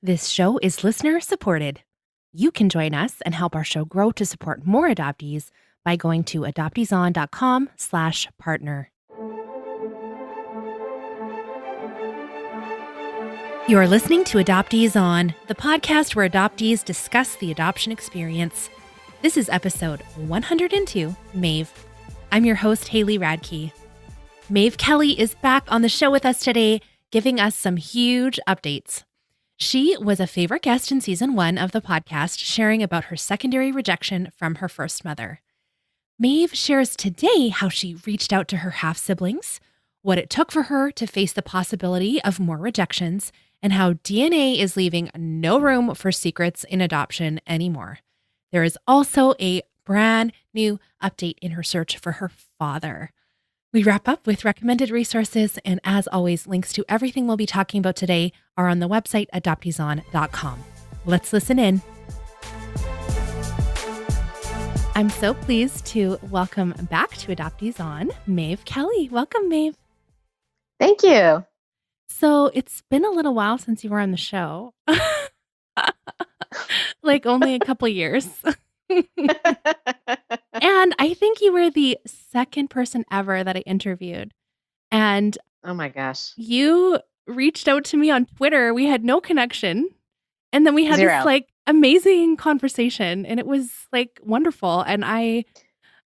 This show is listener supported. You can join us and help our show grow to support more adoptees by going to adopteeson.com/partner. You're listening to Adoptees On, the podcast where adoptees discuss the adoption experience. This is episode 102, Maeve. I'm your host, Haley Radke. Maeve Kelly is back on the show with us today, giving us some huge updates. She was a favorite guest in season 1 of the podcast, sharing about her secondary rejection from her first mother. Maeve shares today how she reached out to her half-siblings, what it took for her to face the possibility of more rejections, and how DNA is leaving no room for secrets in adoption anymore. There is also a brand new update in her search for her father. We wrap up with recommended resources, and as always, links to everything we'll be talking about today are on the website adopteeson.com. Let's listen in. I'm so pleased to welcome back to Adoptees On, Maeve Kelly. Welcome, Maeve. Thank you. So it's been a little while since you were on the show. Like only a couple years. And I think you were the second person ever that I interviewed. And oh my gosh. You reached out to me on Twitter. We had no connection. And then we had Zero. this like amazing conversation, and it was like wonderful. And I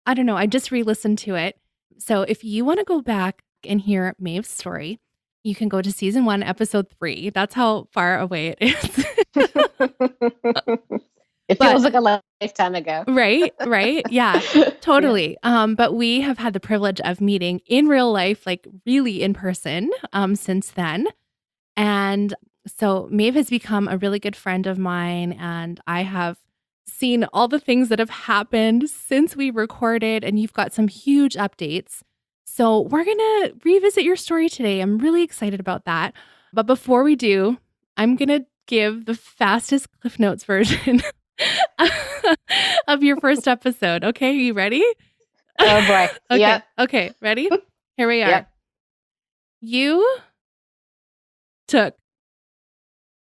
don't know, I just re-listened to it. So if you want to go back and hear Maeve's story, you can go to season 1, episode 3. That's how far away it is. It feels like a lifetime ago. Right. Yeah, totally. Yeah. But we have had the privilege of meeting in real life, like really in person, since then. And so Maeve has become a really good friend of mine, and I have seen all the things that have happened since we recorded, and you've got some huge updates. So we're going to revisit your story today. I'm really excited about that. But before we do, I'm going to give the fastest Cliff Notes version of your first episode. Okay, are you ready? Oh boy. Okay. Yep. Okay, ready? Here we are. Yep.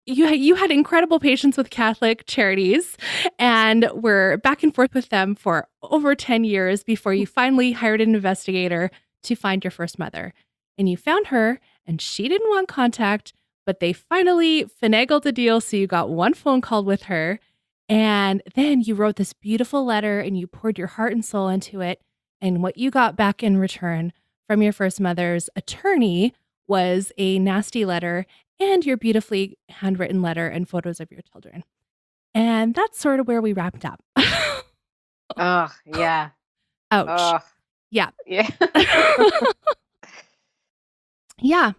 You had incredible patience with Catholic charities and were back and forth with them for over 10 years before you finally hired an investigator to find your first mother. And you found her, and she didn't want contact, but they finally finagled the deal, so you got one phone call with her. And then you wrote this beautiful letter, and you poured your heart and soul into it. And what you got back in return from your first mother's attorney was a nasty letter and your beautifully handwritten letter and photos of your children. And that's sort of where we wrapped up. Oh, yeah. Ouch. Oh. Yeah. Yeah. Yeah.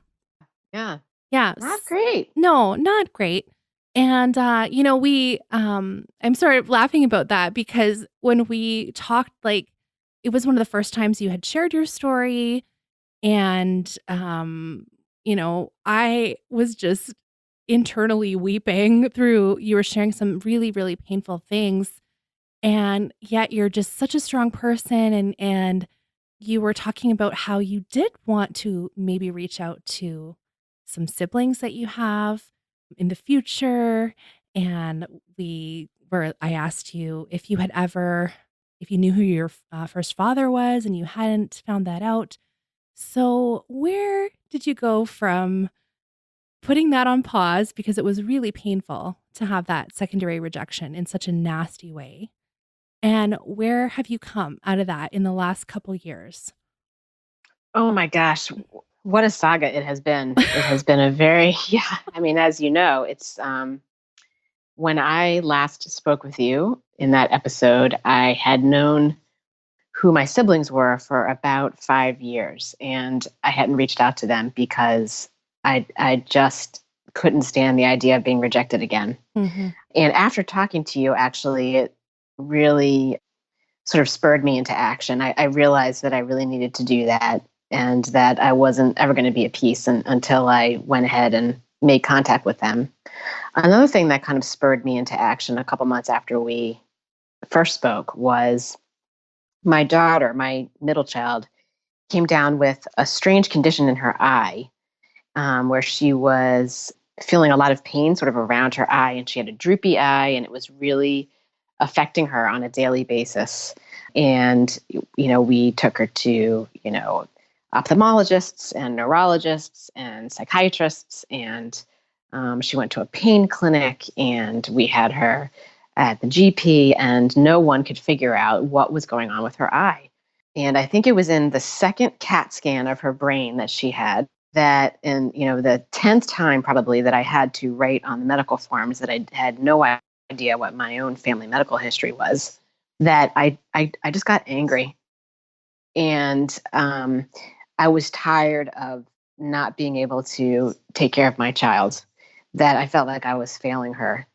Yeah. Yeah. Not great. No, not great. And, I'm sort of laughing about that because when we talked, like, it was one of the first times you had shared your story. And, I was just internally weeping through, you were sharing some really, really painful things. And yet you're just such a strong person. And you were talking about how you did want to maybe reach out to some siblings that you have in the future. And I asked you if you knew who your first father was and you hadn't found that out. So where did you go from putting that on pause because it was really painful to have that secondary rejection in such a nasty way? And where have you come out of that in the last couple years? Oh my gosh. What a saga it has been. It has been a very, I mean, as you know, it's when I last spoke with you in that episode, I had known who my siblings were for about 5 years, and I hadn't reached out to them because I just couldn't stand the idea of being rejected again. Mm-hmm. And after talking to you, actually, it really sort of spurred me into action. I realized that I really needed to do that, and that I wasn't ever going to be at peace until I went ahead and made contact with them. Another thing that kind of spurred me into action a couple months after we first spoke was my daughter, my middle child, came down with a strange condition in her eye, where she was feeling a lot of pain sort of around her eye, and she had a droopy eye, and it was really affecting her on a daily basis. And, we took her to, ophthalmologists and neurologists and psychiatrists, and she went to a pain clinic, and we had her at the GP, and no one could figure out what was going on with her eye. And I think it was in the second CAT scan of her brain that she had that, in the 10th time probably that I had to write on the medical forms that I had no idea what my own family medical history was, that I just got angry. And I was tired of not being able to take care of my child, that I felt like I was failing her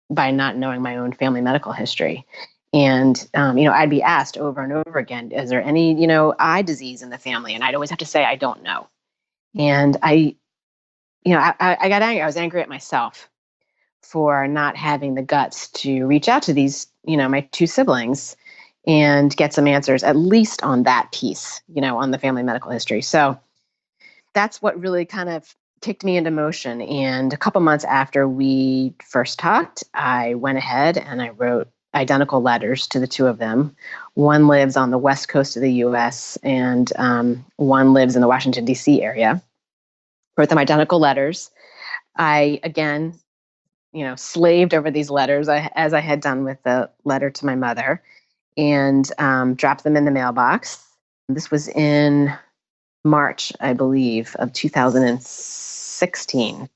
by not knowing my own family medical history. And, I'd be asked over and over again, is there any, eye disease in the family? And I'd always have to say, I don't know. And I got angry. I was angry at myself for not having the guts to reach out to these, my two siblings and get some answers, at least on that piece, on the family medical history. So that's what really kind of kicked me into motion. And a couple months after we first talked, I went ahead and I wrote identical letters to the two of them. One lives on the west coast of the US, and one lives in the Washington, D.C. area. Wrote them identical letters. I, again, slaved over these letters as I had done with the letter to my mother, and dropped them in the mailbox. This was in March, I believe, of 2016.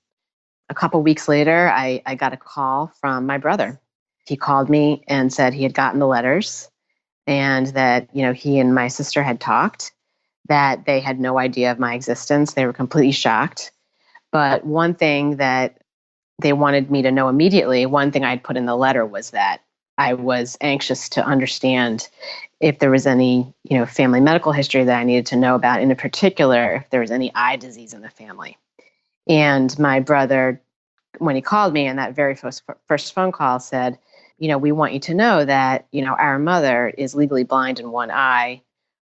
A couple weeks later, I got a call from my brother. He called me and said he had gotten the letters, and that, he and my sister had talked, that they had no idea of my existence. They were completely shocked. But one thing that they wanted me to know immediately, one thing I'd put in the letter, was that I was anxious to understand if there was any, family medical history that I needed to know about, and in particular, if there was any eye disease in the family. And my brother, when he called me in that very first phone call, said, we want you to know that, our mother is legally blind in one eye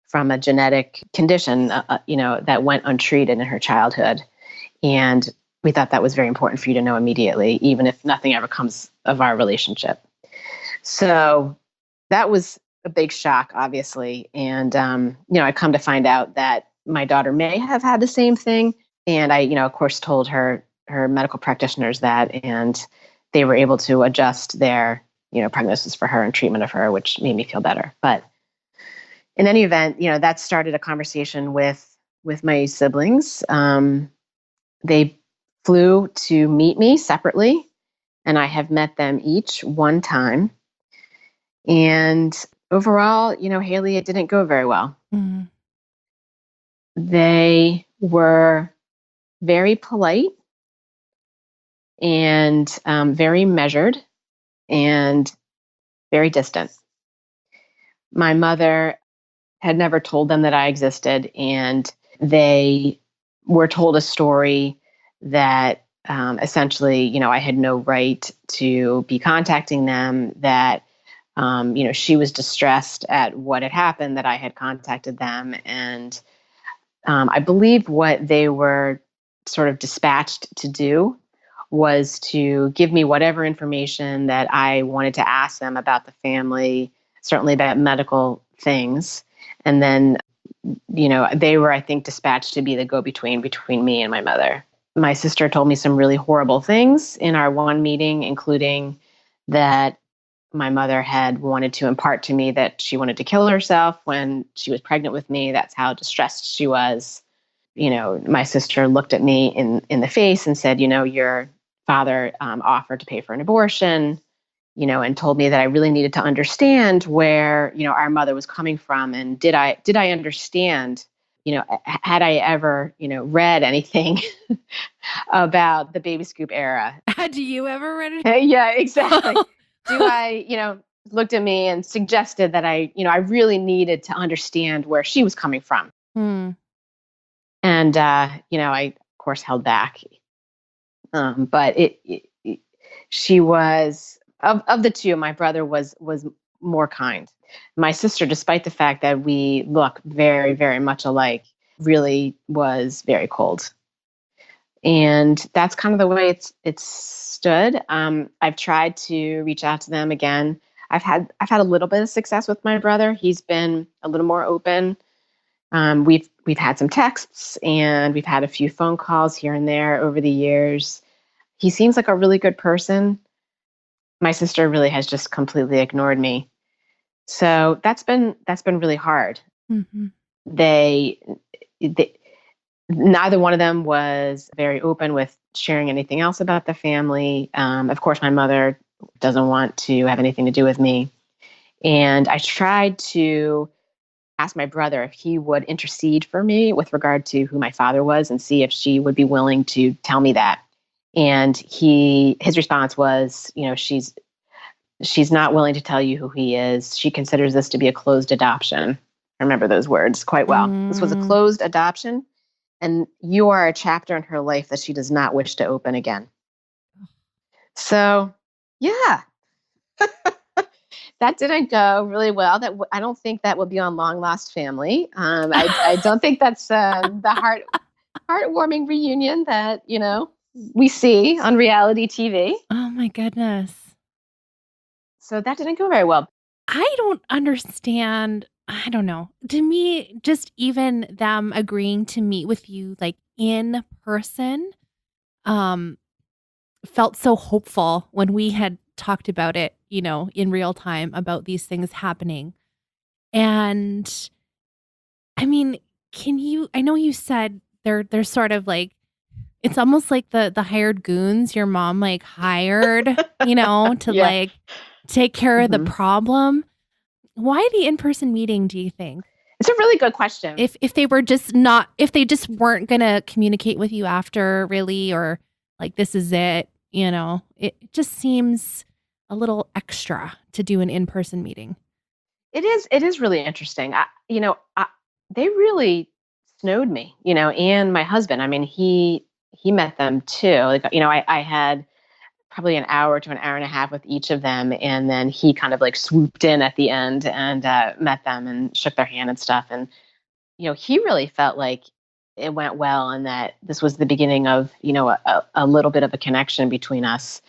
from a genetic condition, that went untreated in her childhood. And we thought that was very important for you to know immediately, even if nothing ever comes of our relationship. So that was a big shock, obviously. And, I come to find out that my daughter may have had the same thing. And I, of course, told her medical practitioners that, and they were able to adjust their, prognosis for her and treatment of her, which made me feel better. But in any event, that started a conversation with my siblings. They flew to meet me separately, and I have met them each one time. And overall, Haley, it didn't go very well. Mm. They were very polite and very measured and very distant. My mother had never told them that I existed, and they were told a story that essentially, I had no right to be contacting them, that she was distressed at what had happened, that I had contacted them. And I believe what they were sort of dispatched to do was to give me whatever information that I wanted to ask them about the family, certainly about medical things. And then, they were, I think, dispatched to be the go-between between me and my mother. My sister told me some really horrible things in our one meeting, including that my mother had wanted to impart to me that she wanted to kill herself when she was pregnant with me. That's how distressed she was. My sister looked at me in the face and said, your father offered to pay for an abortion, and told me that I really needed to understand where, our mother was coming from. And did I understand, had I ever, read anything about the baby scoop era? Had you ever read it? Yeah, exactly. Do I, looked at me and suggested that I really needed to understand where she was coming from. Hmm. And, I, of course, held back. But she was, of the two, my brother was more kind. My sister, despite the fact that we look very, very much alike, really was very cold. And that's kind of the way it's stood. I've tried to reach out to them again. I've had a little bit of success with my brother. He's been a little more open. We've had some texts and we've had a few phone calls here and there over the years. He seems like a really good person. My sister really has just completely ignored me. So that's been really hard. Mm-hmm. They neither one of them was very open with sharing anything else about the family. Of course, my mother doesn't want to have anything to do with me. And I tried to ask my brother if he would intercede for me with regard to who my father was and see if she would be willing to tell me that. And his response was, she's not willing to tell you who he is. She considers this to be a closed adoption. I remember those words quite well. This was a closed adoption, and you are a chapter in her life that she does not wish to open again. So, yeah, that didn't go really well. I don't think that will be on Long Lost Family. I don't think that's the heartwarming reunion that we see on reality TV. Oh my goodness. So that didn't go very well. I don't understand. I don't know. To me, just even them agreeing to meet with you like in person, felt so hopeful when we had talked about it, in real time about these things happening. And I mean, I know you said they're sort of like, it's almost like the hired goons your mom like hired, to Yeah. like take care of the problem. Why the in-person meeting, do you think? It's a really good question. If they just weren't gonna communicate with you after, really, or like this is it, it just seems a little extra to do an in-person meeting. It is really interesting. They really snowed me, and my husband. I mean, he met them too. Like, I had probably an hour to an hour and a half with each of them, and then he kind of like swooped in at the end and met them and shook their hand and stuff. And he really felt like it went well, and that this was the beginning of a little bit of a connection between us.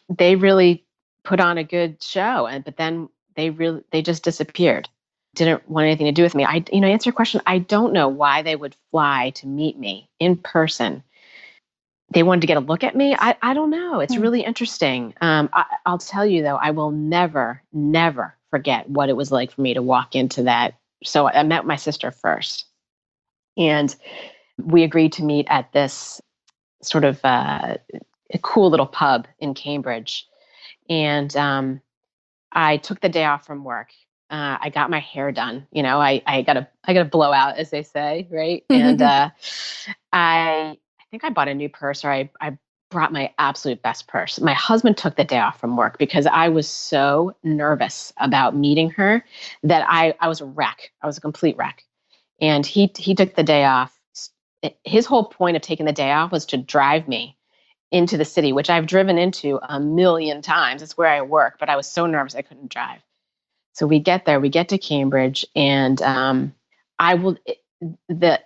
They really put on a good show, but then they just disappeared. Didn't want anything to do with me. Answer your question. I don't know why they would fly to meet me in person. They wanted to get a look at me. I don't know. It's really interesting. I'll tell you though, I will never, never forget what it was like for me to walk into that. So I met my sister first, and we agreed to meet at this sort of a cool little pub in Cambridge. And I took the day off from work. I got my hair done. I got a blowout, as they say, right? And I think I bought a new purse, or I brought my absolute best purse. My husband took the day off from work because I was so nervous about meeting her that I was a wreck. I was a complete wreck. And he took the day off. His whole point of taking the day off was to drive me into the city, which I've driven into a million times. It's where I work, but I was so nervous I couldn't drive. So we get there, we get to Cambridge, and the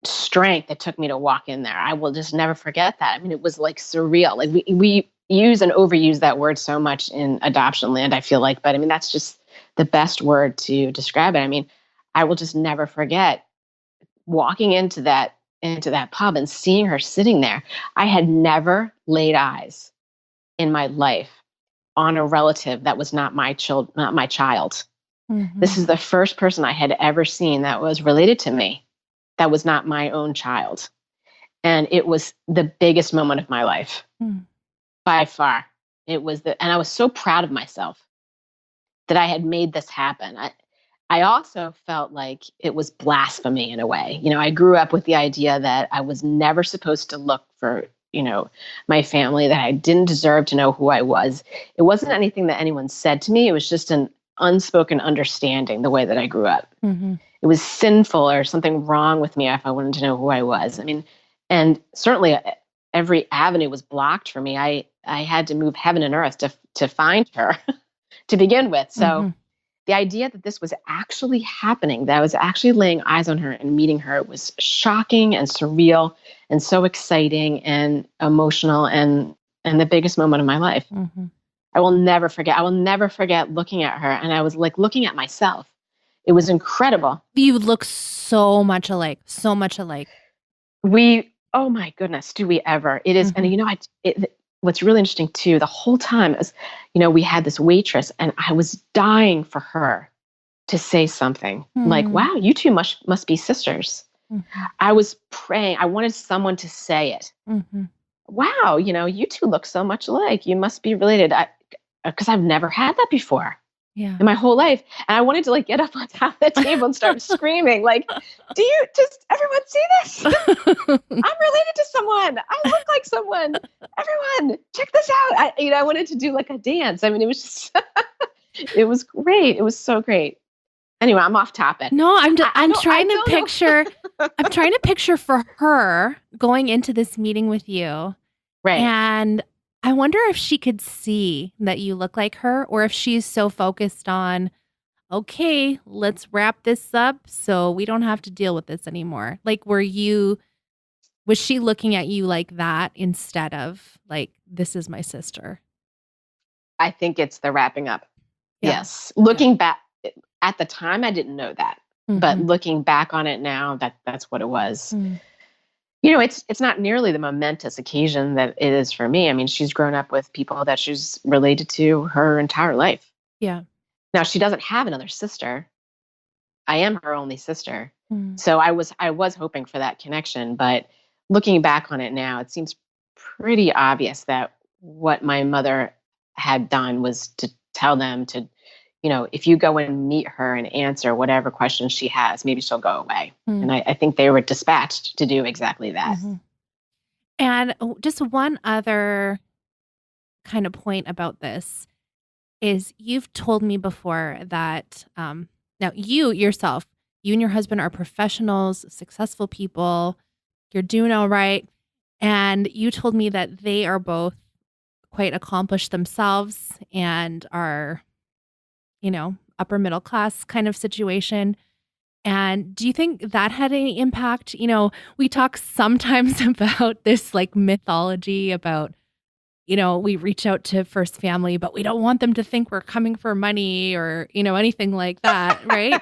strength that took me to walk in there, I will just never forget that. I mean, it was like surreal. Like we use and overuse that word so much in adoption land, I feel like, but I mean, that's just the best word to describe it. I mean, I will just never forget walking into that pub and seeing her sitting there. I had never laid eyes in my life on a relative that was not my child. Mm-hmm. This is the first person I had ever seen that was related to me that was not my own child. And it was the biggest moment of my life by far. And I was so proud of myself that I had made this happen. I also felt like it was blasphemy in a way. I grew up with the idea that I was never supposed to look for, my family, that I didn't deserve to know who I was. It wasn't anything that anyone said to me. It was just an unspoken understanding, the way that I grew up. Mm-hmm. It was sinful or something wrong with me if I wanted to know who I was. I mean, and certainly every avenue was blocked for me. I had to move heaven and earth to find her to begin with. So the idea that this was actually happening, that I was actually laying eyes on her and meeting her, was shocking and surreal and so exciting and emotional and the biggest moment of my life. Mm-hmm. I will never forget. I will never forget looking at her, and I was like looking at myself. It was incredible. You look so much alike, so much alike. Oh my goodness, do we ever? It is, Mm-hmm. and what's really interesting too, the whole time is, we had this waitress, and I was dying for her to say something like, "Wow, you two must be sisters." Mm-hmm. I was praying. I wanted someone to say it. Mm-hmm. Wow, you two look so much alike. You must be related. Because I've never had that before Yeah. in my whole life. And I wanted to get up on top of the table and start screaming, like, do you just everyone see this? I'm related to someone. I look like someone. Everyone, check this out. I wanted to do like a dance. I mean, it was just, it was great. It was so great. Anyway, I'm off topic. No, I'm trying to picture I'm trying to picture for her going into this meeting with you. Right. And I wonder if she could see that you look like her, or if she's so focused on, okay, let's wrap this up so we don't have to deal with this anymore. Like, was she looking at you like that instead of like, this is my sister? I think it's the wrapping up. Yeah. Yes. Looking back at the time, I didn't know that, but Mhm. looking back on it now, that's what it was. Mm. It's not nearly the momentous occasion that it is for me. I mean, she's grown up with people that she's related to her entire life. Yeah. Now, she doesn't have another sister. I am her only sister. Mm. So I was hoping for that connection, but looking back on it now, it seems pretty obvious that what my mother had done was to tell them to, if you go and meet her and answer whatever questions she has, maybe she'll go away. Mm. And I think they were dispatched to do exactly that. Mm-hmm. And just one other kind of point about this is you've told me before that now you yourself, you and your husband are professionals, successful people, you're doing all right. And you told me that they are both quite accomplished themselves and are, upper middle class kind of situation. And do you think that had any impact? We talk sometimes about this like mythology about, we reach out to first family, but we don't want them to think we're coming for money or, anything like that. Right.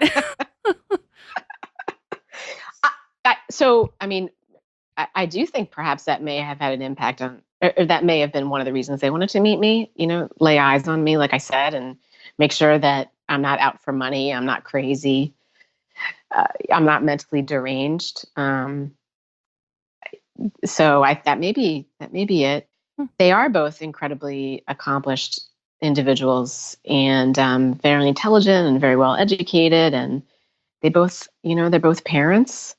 I do think perhaps that may have had an impact on, or that may have been one of the reasons they wanted to meet me, lay eyes on me, like I said, and make sure that I'm not out for money. I'm not crazy. I'm not mentally deranged. So that may be it. They are both incredibly accomplished individuals and very intelligent and very well educated. And they both, they're both parents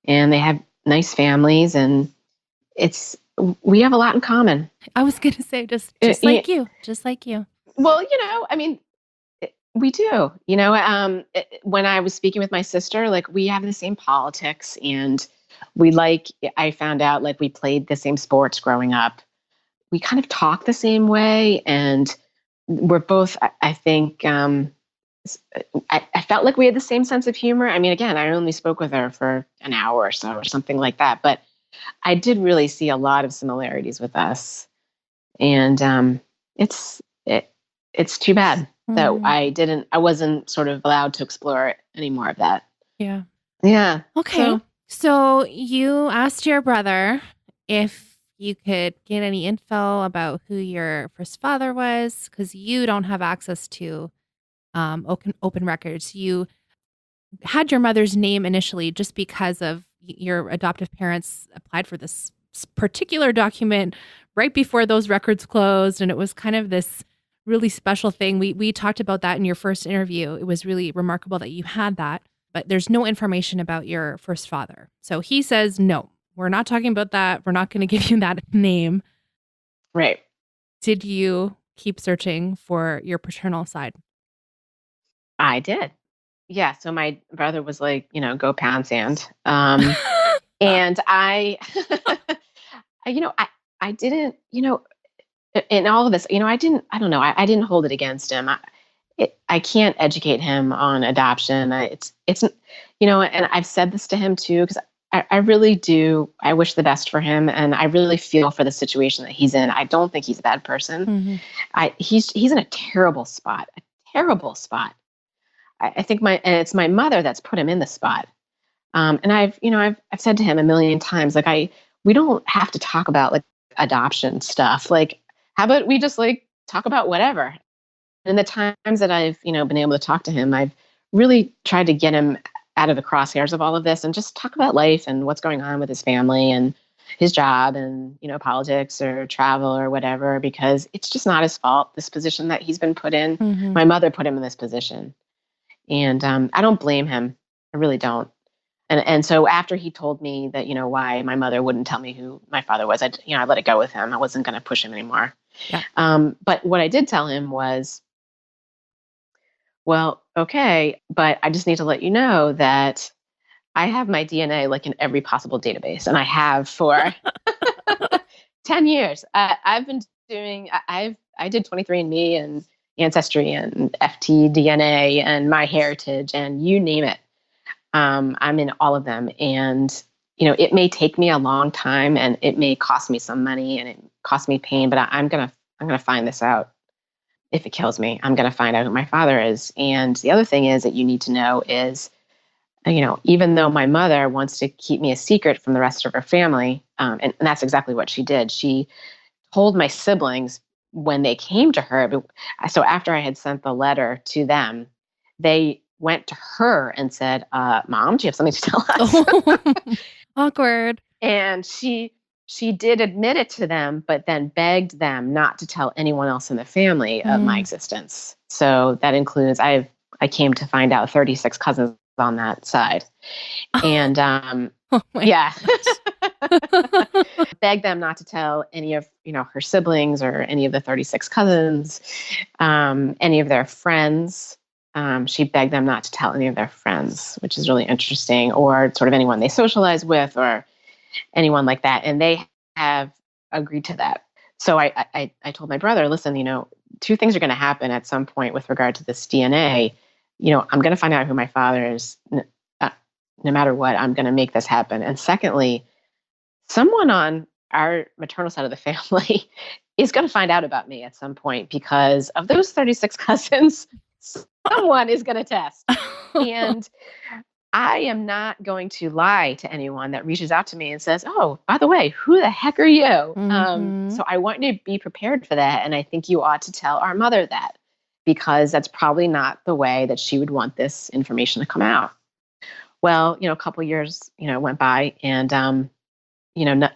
and they have nice families, and we have a lot in common. I was going to say just like you. Well, we do, when I was speaking with my sister, we have the same politics, and I found out we played the same sports growing up. We kind of talk the same way, and we're both, I think, I felt like we had the same sense of humor. I mean, again, I only spoke with her for an hour or so or something like that, but I did really see a lot of similarities with us. And it's too bad that I wasn't sort of allowed to explore any more of that. Yeah. Yeah. Okay. So you asked your brother if you could get any info about who your first father was, because you don't have access to open records. You had your mother's name initially just because of your adoptive parents applied for this particular document right before those records closed. And it was kind of this really special thing. We talked about that in your first interview. It was really remarkable that you had that, but there's no information about your first father. So he says, no, we're not talking about that. We're not going to give you that name. Right. Did you keep searching for your paternal side? I did. Yeah. So my brother was like, go pound sand. And I, I didn't, in all of this, I don't know. I didn't hold it against him. I can't educate him on adoption. And I've said this to him too, because I really do. I wish the best for him, and I really feel for the situation that he's in. I don't think he's a bad person. Mm-hmm. He's in a terrible spot, a terrible spot. I think and it's my mother that's put him in the spot. And I've said to him a million times, like, we don't have to talk about like adoption stuff. Like, how about we just like talk about whatever? And the times that I've, been able to talk to him, I've really tried to get him out of the crosshairs of all of this and just talk about life and what's going on with his family and his job and, politics or travel or whatever, because it's just not his fault, this position that he's been put in. Mm-hmm. My mother put him in this position. And I don't blame him. I really don't. And so after he told me that, why my mother wouldn't tell me who my father was, I let it go with him. I wasn't going to push him anymore. Yeah. But what I did tell him was, well, okay, but I just need to let you know that I have my DNA like in every possible database, and I have for 10 years. I've been doing. I did 23andMe and Ancestry and FTDNA and MyHeritage and you name it. I'm in all of them, and it may take me a long time, and it may cost me some money, and it cost me pain, but I'm gonna find this out. If it kills me, I'm going to find out who my father is. And the other thing is that you need to know is, even though my mother wants to keep me a secret from the rest of her family, and that's exactly what she did. She told my siblings when they came to her. So after I had sent the letter to them, they went to her and said, Mom, do you have something to tell us? Awkward. And she did admit it to them, but then begged them not to tell anyone else in the family of my existence. So that includes, I came to find out 36 cousins on that side. And yeah, begged them not to tell any of, her siblings or any of the 36 cousins, any of their friends. She begged them not to tell any of their friends, which is really interesting, or sort of anyone they socialize with or anyone like that. And they have agreed to that. So I told my brother, listen, two things are going to happen at some point with regard to this DNA. I'm going to find out who my father is. No matter what, I'm going to make this happen. And secondly, someone on our maternal side of the family is going to find out about me at some point, because of those 36 cousins, someone is going to test. And I am not going to lie to anyone that reaches out to me and says, oh, by the way, who the heck are you? Mm-hmm. So I want you to be prepared for that. And I think you ought to tell our mother that, because that's probably not the way that she would want this information to come out. Well, a couple years, went by, and,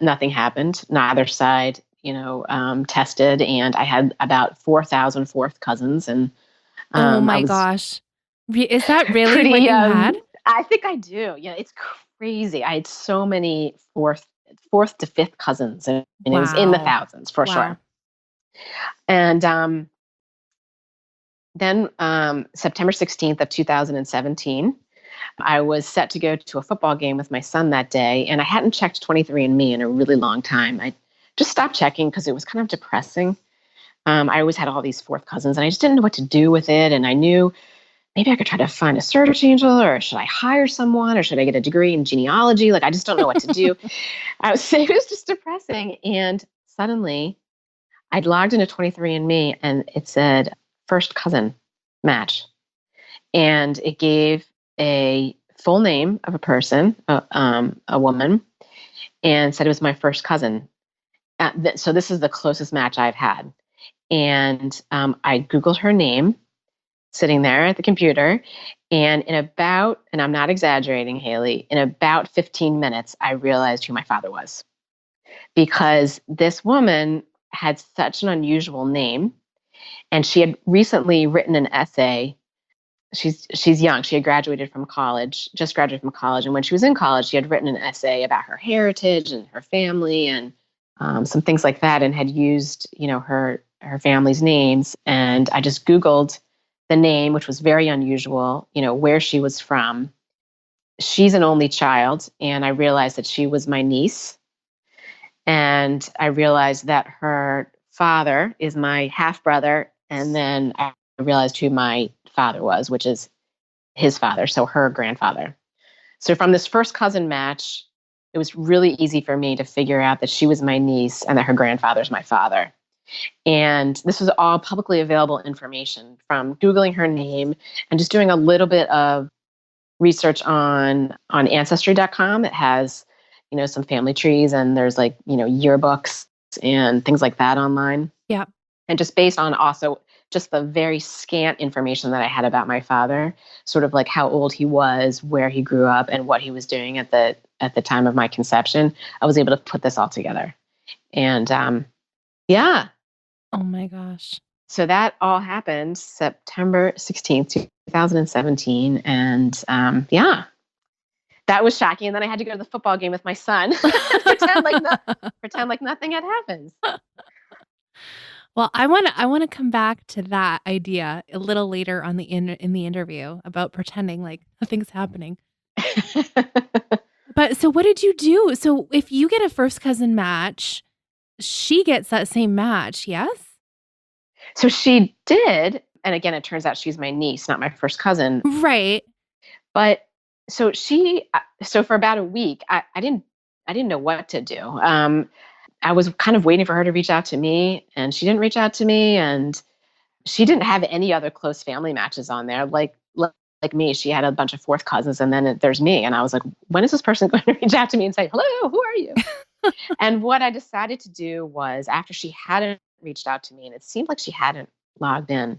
nothing happened. Neither side, tested. And I had about 4,000 fourth cousins. And oh my gosh. Is that really what you had? I think I do. Yeah, it's crazy. I had so many fourth to fifth cousins, and it was in the thousands for sure. And then September 16th of 2017, I was set to go to a football game with my son that day, and I hadn't checked 23andMe in a really long time. I just stopped checking because it was kind of depressing. I always had all these fourth cousins, and I just didn't know what to do with it. And I knew maybe I could try to find a search angel, or should I hire someone, or should I get a degree in genealogy? Like, I just don't know what to do. It was just depressing. And suddenly I'd logged into 23andMe, and it said first cousin match. And it gave a full name of a person, a woman, and said it was my first cousin. So this is the closest match I've had. And I Googled her name, sitting there at the computer. And and I'm not exaggerating, Haley, in about 15 minutes, I realized who my father was. Because this woman had such an unusual name, and she had recently written an essay. She's young. She had just graduated from college. And when she was in college, she had written an essay about her heritage and her family and some things like that, and had used, her family's names. And I just Googled the name, which was very unusual, where she was from. She's an only child, and I realized that she was my niece. And I realized that her father is my half brother. And then I realized who my father was, which is his father, so her grandfather. So from this first cousin match, it was really easy for me to figure out that she was my niece and that her grandfather's my father. And this was all publicly available information from Googling her name and just doing a little bit of research on ancestry.com. It has, some family trees, and there's like, yearbooks and things like that online. Yeah. And just based on also just the very scant information that I had about my father, sort of like how old he was, where he grew up, and what he was doing at the time of my conception, I was able to put this all together. And yeah. Oh my gosh. So that all happened September 16th, 2017. And yeah, that was shocking. And then I had to go to the football game with my son, pretend like nothing had happened. Well, I want to come back to that idea a little later on in the interview about pretending like nothing's happening. But so what did you do? So if you get a first cousin match, she gets that same match, yes? So she did. And again, it turns out she's my niece, not my first cousin. Right. But so for about a week, I didn't know what to do. I was kind of waiting for her to reach out to me, and she didn't reach out to me, and she didn't have any other close family matches on there. Like me, she had a bunch of fourth cousins, and then there's me. And I was like, when is this person going to reach out to me and say, hello, who are you? And what I decided to do was, after she hadn't reached out to me, and it seemed like she hadn't logged in,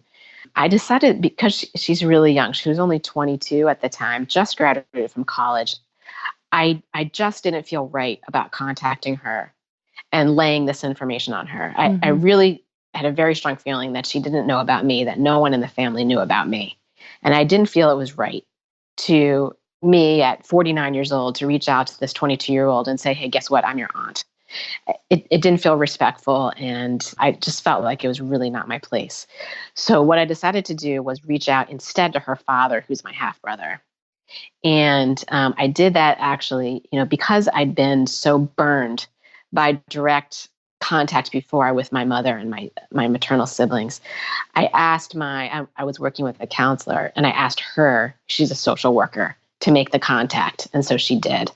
I decided, because she's really young, she was only 22 at the time, just graduated from college. I just didn't feel right about contacting her and laying this information on her. I really had a very strong feeling that she didn't know about me, that no one in the family knew about me. And I didn't feel it was right to me at 49 years old to reach out to this 22-year-old and say, hey, guess what? I'm your aunt. It didn't feel respectful, and I just felt like it was really not my place. So what I decided to do was reach out instead to her father, who's my half brother. And I did that actually, because I'd been so burned by direct contact before with my mother and my maternal siblings. I was working with a counselor, and I asked her, she's a social worker, to make the contact. And so she did.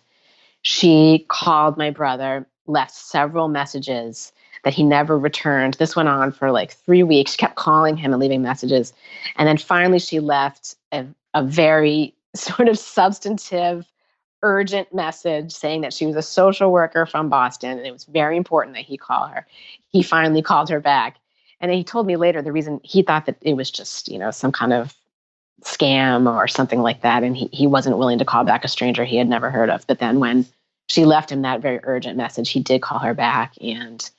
She called my brother, left several messages that he never returned. This went on for like 3 weeks. She kept calling him and leaving messages. And then finally she left a very sort of substantive, urgent message saying that she was a social worker from Boston, and it was very important that he call her. He finally called her back. And he told me later the reason he thought that it was just, some kind of scam or something like that. And he wasn't willing to call back a stranger he had never heard of. But then when she left him that very urgent message, he did call her back, and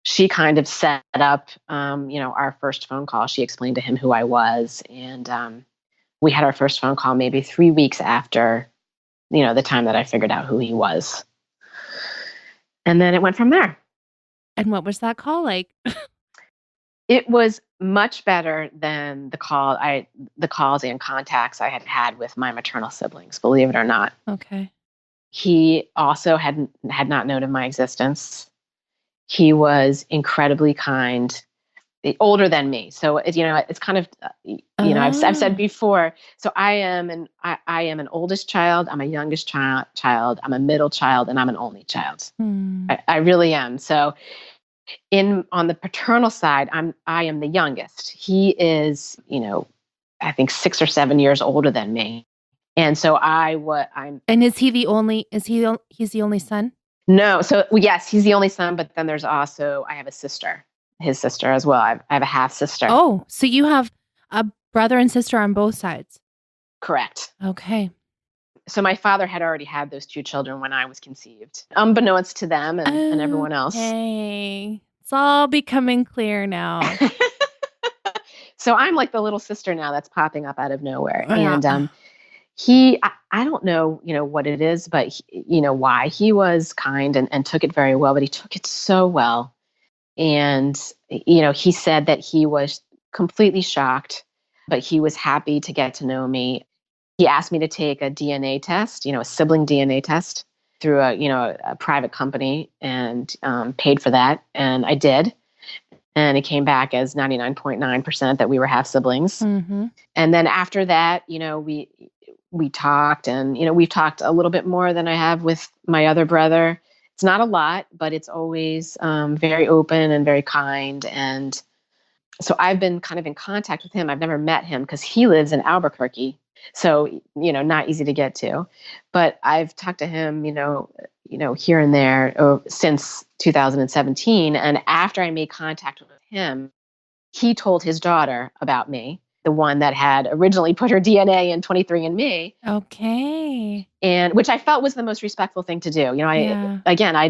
she kind of set up, our first phone call. She explained to him who I was. And we had our first phone call maybe 3 weeks after, the time that I figured out who he was. And then it went from there. And what was that call like? It was much better than the calls and contacts I had had with my maternal siblings, believe it or not. Okay. He also had not known of my existence. He was incredibly kind, older than me. So it's kind of, I've said before. So I am an oldest child. I'm a youngest child. I'm a middle child, and I'm an only child. I really am. So on the paternal side, I am the youngest. He is, I think 6 or 7 years older than me. And so I'm. And is he the only? He's the only son? No. So yes, he's the only son. But then there's also, I have a sister, his sister as well. I have a half sister. Oh, so you have a brother and sister on both sides. Correct. Okay. So my father had already had those 2 children when I was conceived, unbeknownst to them and everyone else. Hey, it's all becoming clear now. So I'm like the little sister now that's popping up out of nowhere. Yeah. And I don't know, what it is, but why he was kind and took it very well, but he took it so well. And, he said that he was completely shocked, but he was happy to get to know me. He asked me to take a DNA test, a sibling DNA test through a private company, and paid for that. And I did. and it came back as 99.9% that we were half siblings. Mm-hmm. And then after that, we talked, and we've talked a little bit more than I have with my other brother. It's not a lot, but it's always very open and very kind. And so I've been kind of in contact with him. I've never met him because he lives in Albuquerque. So, not easy to get to. But I've talked to him, here and there since 2017. And after I made contact with him, he told his daughter about me, the one that had originally put her DNA in 23andMe. Okay. And which I felt was the most respectful thing to do. I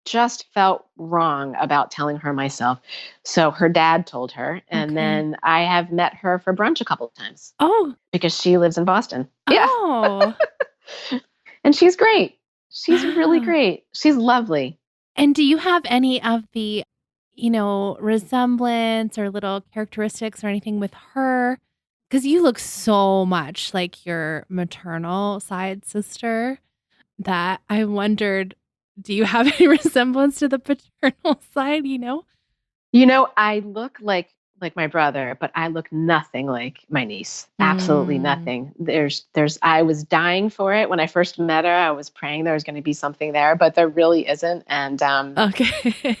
just felt wrong about telling her myself. So her dad told her, and then I have met her for brunch a couple of times. Oh, because she lives in Boston. Oh. Yeah. And she's great. She's really great. She's lovely. And do you have any of the, resemblance or little characteristics or anything with her? Because you look so much like your maternal side sister that I wondered, do you have any resemblance to the paternal side, I look like my brother, but I look nothing like my niece. Absolutely nothing. I was dying for it when I first met her. I was praying there was going to be something there, but there really isn't. And okay.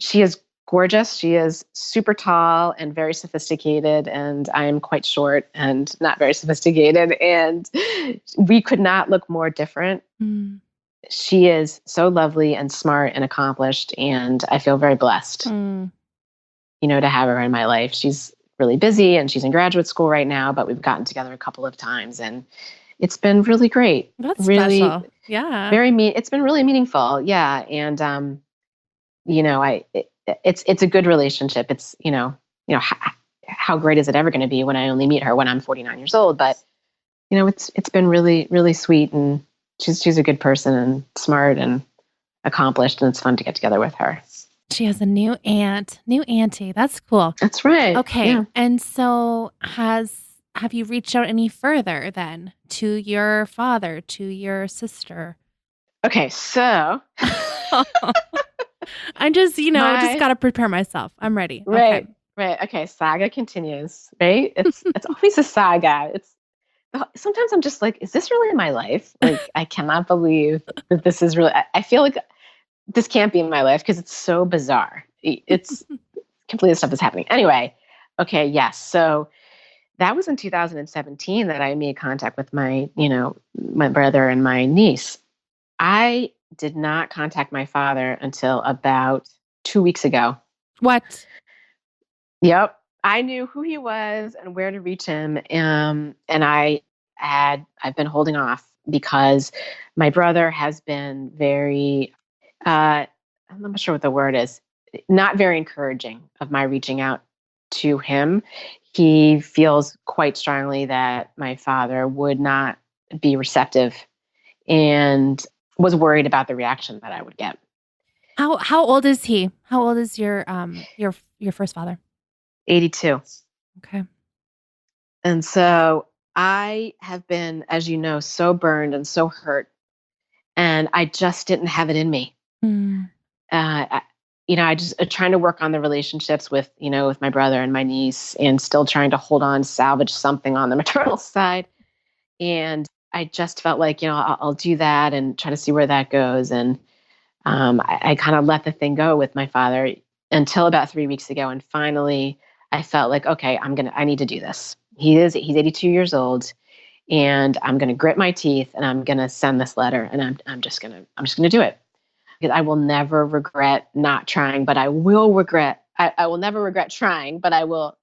She is gorgeous. She is super tall and very sophisticated, and I am quite short and not very sophisticated. And we could not look more different. She is so lovely and smart and accomplished, and I feel very blessed, to have her in my life. She's really busy and she's in graduate school right now, but we've gotten together a couple of times, and it's been really great. That's really special. Yeah. It's been really meaningful. Yeah. And, it's a good relationship. It's, how great is it ever going to be when I only meet her when I'm 49 years old? But, it's been really, really sweet, and she's a good person and smart and accomplished, and it's fun to get together with her. She has a new auntie. That's cool. That's right. Okay. Yeah. And so have you reached out any further then to your father, to your sister? Okay. So I just got to prepare myself. I'm ready. Right. Okay. Right. Okay. Saga continues, right? It's always a saga. Sometimes I'm just like, is this really my life? Like, I cannot believe that this is really, I feel like this can't be in my life because it's so bizarre. It's completely stuff that's happening. Anyway, okay, yes. So that was in 2017 that I made contact with my brother and my niece. I did not contact my father until about 2 weeks ago. What? Yep. I knew who he was and where to reach him. And I've been holding off because my brother has been very, I'm not sure what the word is, not very encouraging of my reaching out to him. He feels quite strongly that my father would not be receptive and was worried about the reaction that I would get. How old is he? How old is your first father? 82. Okay. And so I have been, as you know, so burned and so hurt, and I just didn't have it in me. I just trying to work on the relationships with my brother and my niece, and still trying to hold on, salvage something on the maternal side. And I just felt like, I'll do that and try to see where that goes. And I kind of let the thing go with my father until about 3 weeks ago. And finally I felt like, okay, I need to do this. He's 82 years old, and I'm going to grit my teeth, and I'm going to send this letter, and I'm just going to do it. Because I will never regret not trying, but I will regret. I will never regret trying, but I will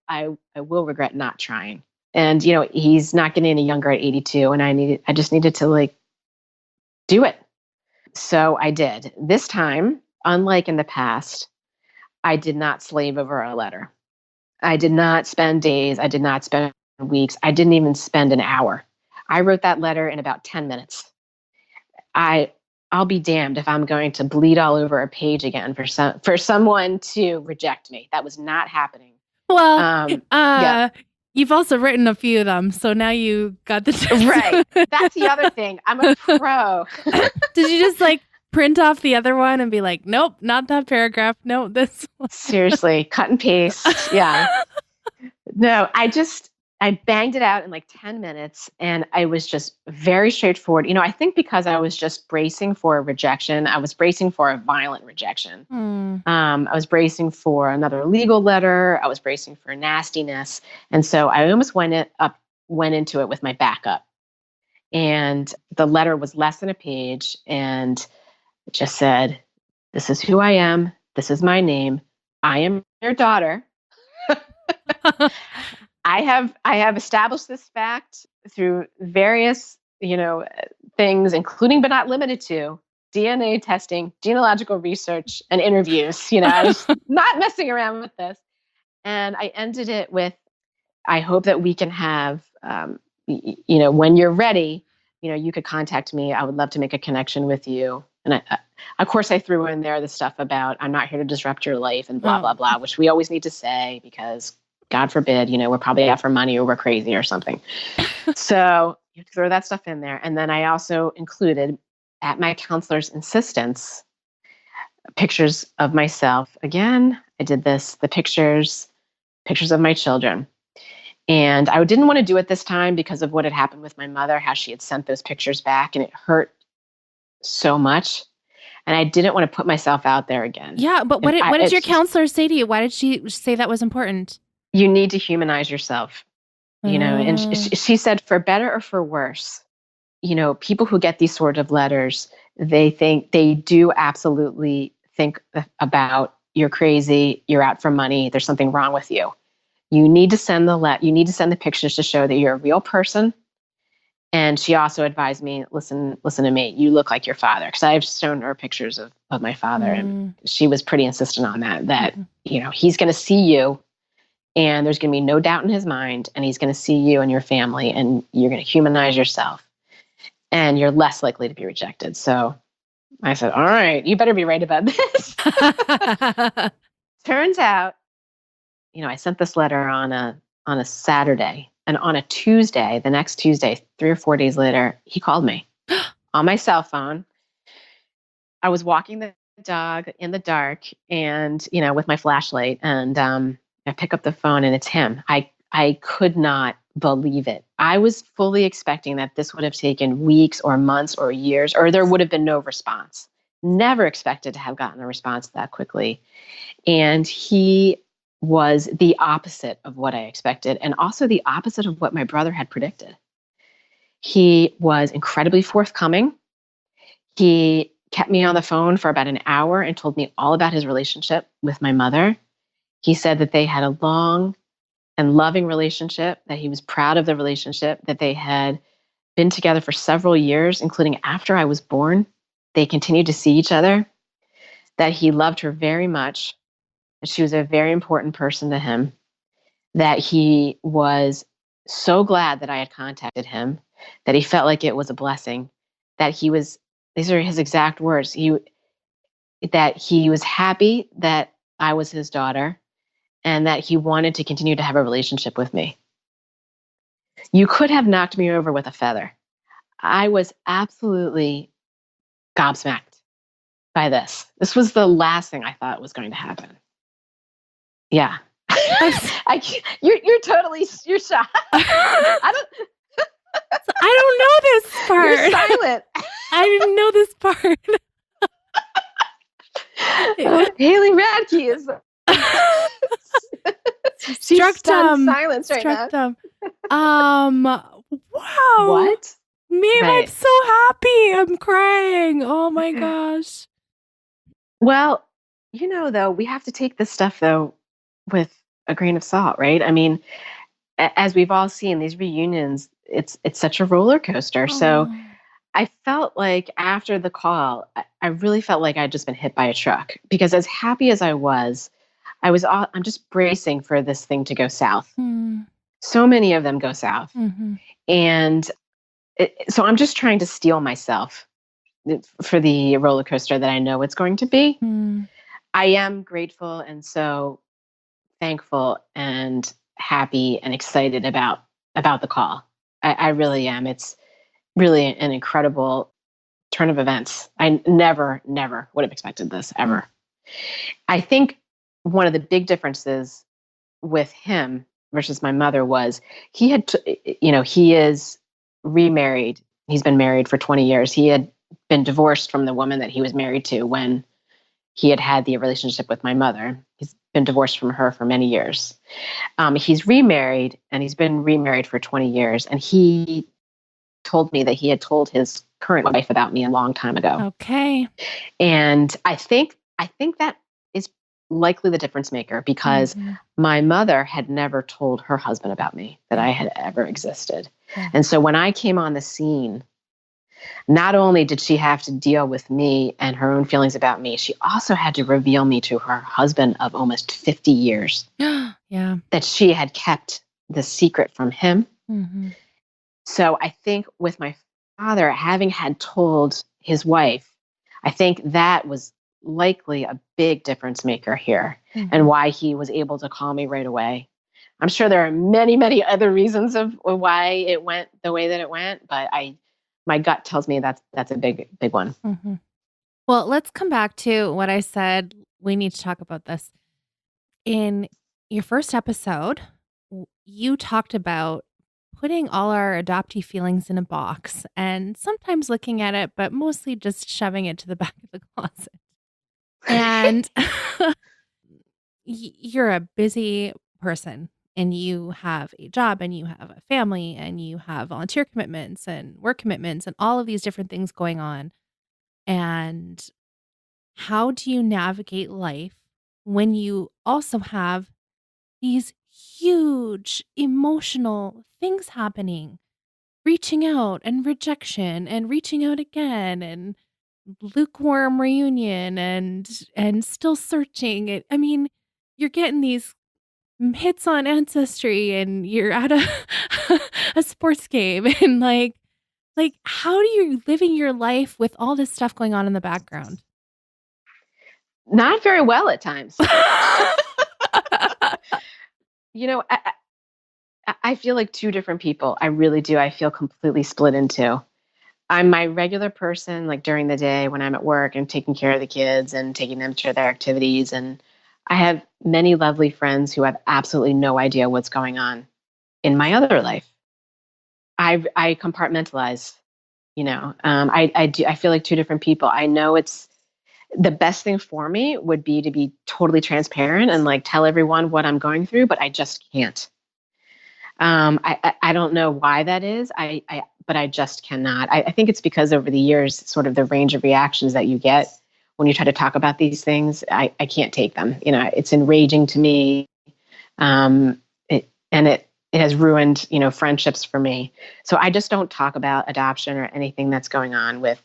regret not trying. And he's not getting any younger at 82, and I just needed to do it. So I did. This time, unlike in the past, I did not slave over a letter. I did not spend days. I did not spend weeks. I didn't even spend an hour. I wrote that letter in about 10 minutes. I'll be damned if I'm going to bleed all over a page again for someone to reject me. That was not happening. Well, yeah. You've also written a few of them, so now you got the chance. Right. That's the other thing. I'm a pro. Did you just print off the other one and be like, nope, not that paragraph. No, this one. Seriously, cut and paste. Yeah. No, I banged it out in like 10 minutes and I was just very straightforward. I think because I was just bracing for a rejection, I was bracing for a violent rejection. I was bracing for another legal letter. I was bracing for nastiness. And so I almost went into it with my backup. And the letter was less than a page and it just said, "This is who I am. This is my name. I am your daughter. I have established this fact through various, things, including but not limited to DNA testing, genealogical research, and interviews. I was not messing around with this." And I ended it with, "I hope that we can have, when you're ready, you could contact me. I would love to make a connection with you." And of course, I threw in there the stuff about, "I'm not here to disrupt your life," and blah, blah, blah, which we always need to say because God forbid, we're probably out for money or we're crazy or something. So you have to throw that stuff in there. And then I also included, at my counselor's insistence, pictures of myself. Again, I did the pictures of my children. And I didn't want to do it this time because of what had happened with my mother, how she had sent those pictures back and it hurt so much. And I didn't want to put myself out there again. Yeah, but what did your counselor say to you? Why did she say that was important? You need to humanize yourself, and she said, for better or for worse, people who get these sort of letters, they do absolutely think about, "You're crazy, you're out for money, there's something wrong with you. You need to send the pictures to show that you're a real person." And she also advised me, listen to me, you look like your father. Because I've shown her pictures of my father. And she was pretty insistent on that, he's going to see you and there's going to be no doubt in his mind. And he's going to see you and your family and you're going to humanize yourself and you're less likely to be rejected. So I said, all right, you better be right about this. Turns out, I sent this letter on a Saturday. And on a Tuesday, the next Tuesday, 3 or 4 days later, he called me on my cell phone. I was walking the dog in the dark and, with my flashlight. And I pick up the phone and it's him. I could not believe it. I was fully expecting that this would have taken weeks or months or years, or there would have been no response. Never expected to have gotten a response that quickly. And he was the opposite of what I expected and also the opposite of what my brother had predicted. He was incredibly forthcoming. He kept me on the phone for about an hour and told me all about his relationship with my mother. He said that they had a long and loving relationship, that he was proud of the relationship, that they had been together for several years, including after I was born. They continued to see each other, that he loved her very much. She was a very important person to him, that he was so glad that I had contacted him, that he felt like it was a blessing, that these are his exact words, that he was happy that I was his daughter and that he wanted to continue to have a relationship with me. You could have knocked me over with a feather. I was absolutely gobsmacked by this. This was the last thing I thought was going to happen. Yeah. You're shocked. I don't know this part. You're silent. I didn't know this part. Haley Radke is struck dumb. Silence right struck now. Dumb. Wow. What? Maeve, right. I'm so happy. I'm crying. Oh my gosh. Well, though, we have to take this stuff though with a grain of salt, right? I mean, as we've all seen, these reunions, it's such a roller coaster. So I felt like after the call, I really felt like I'd just been hit by a truck because as happy as I'm just bracing for this thing to go south. So many of them go south. And so I'm just trying to steel myself for the roller coaster that I know it's going to be. I am grateful and so thankful and happy and excited about the call. I really am. It's really an incredible turn of events. I never would have expected this ever. I think one of the big differences with him versus my mother was he had, he is remarried. He's been married for 20 years. He had been divorced from the woman that he was married to when he had the relationship with my mother. He's been divorced from her for many years. He's remarried, and he's been remarried for 20 years. And he told me that he had told his current wife about me a long time ago. Okay. And I think that is likely the difference maker, because my mother had never told her husband about me, that I had ever existed. Yeah. And so when I came on the scene, not only did she have to deal with me and her own feelings about me, she also had to reveal me to her husband of almost 50 years. Yeah. That she had kept the secret from him. Mm-hmm. So I think with my father having had told his wife, I think that was likely a big difference maker here, and why he was able to call me right away. I'm sure there are many, many other reasons of why it went the way that it went, but my gut tells me that's a big one. Mm-hmm. Well, let's come back to what I said. We need to talk about this. In your first episode, you talked about putting all our adoptee feelings in a box and sometimes looking at it, but mostly just shoving it to the back of the closet. And you're a busy person, and you have a job, and you have a family, and you have volunteer commitments and work commitments and all of these different things going on. And how do you navigate life when you also have these huge emotional things happening, reaching out and rejection and reaching out again and lukewarm reunion and still searching? I mean, you're getting these hits on Ancestry, and you're at a sports game, and like how do you living your life with all this stuff going on in the background? Not very well at times. I feel like two different people. I really do. I feel completely split in two. I'm my regular person, like during the day when I'm at work and taking care of the kids and taking them to their activities. And I have many lovely friends who have absolutely no idea what's going on in my other life. I compartmentalize, I do. I feel like two different people. I know it's the best thing for me would be to be totally transparent and like tell everyone what I'm going through, but I just can't. I don't know why that is. But I just cannot. I think it's because over the years, sort of the range of reactions that you get when you try to talk about these things, I can't take them. It's enraging to me. It has ruined, friendships for me. So I just don't talk about adoption or anything that's going on with,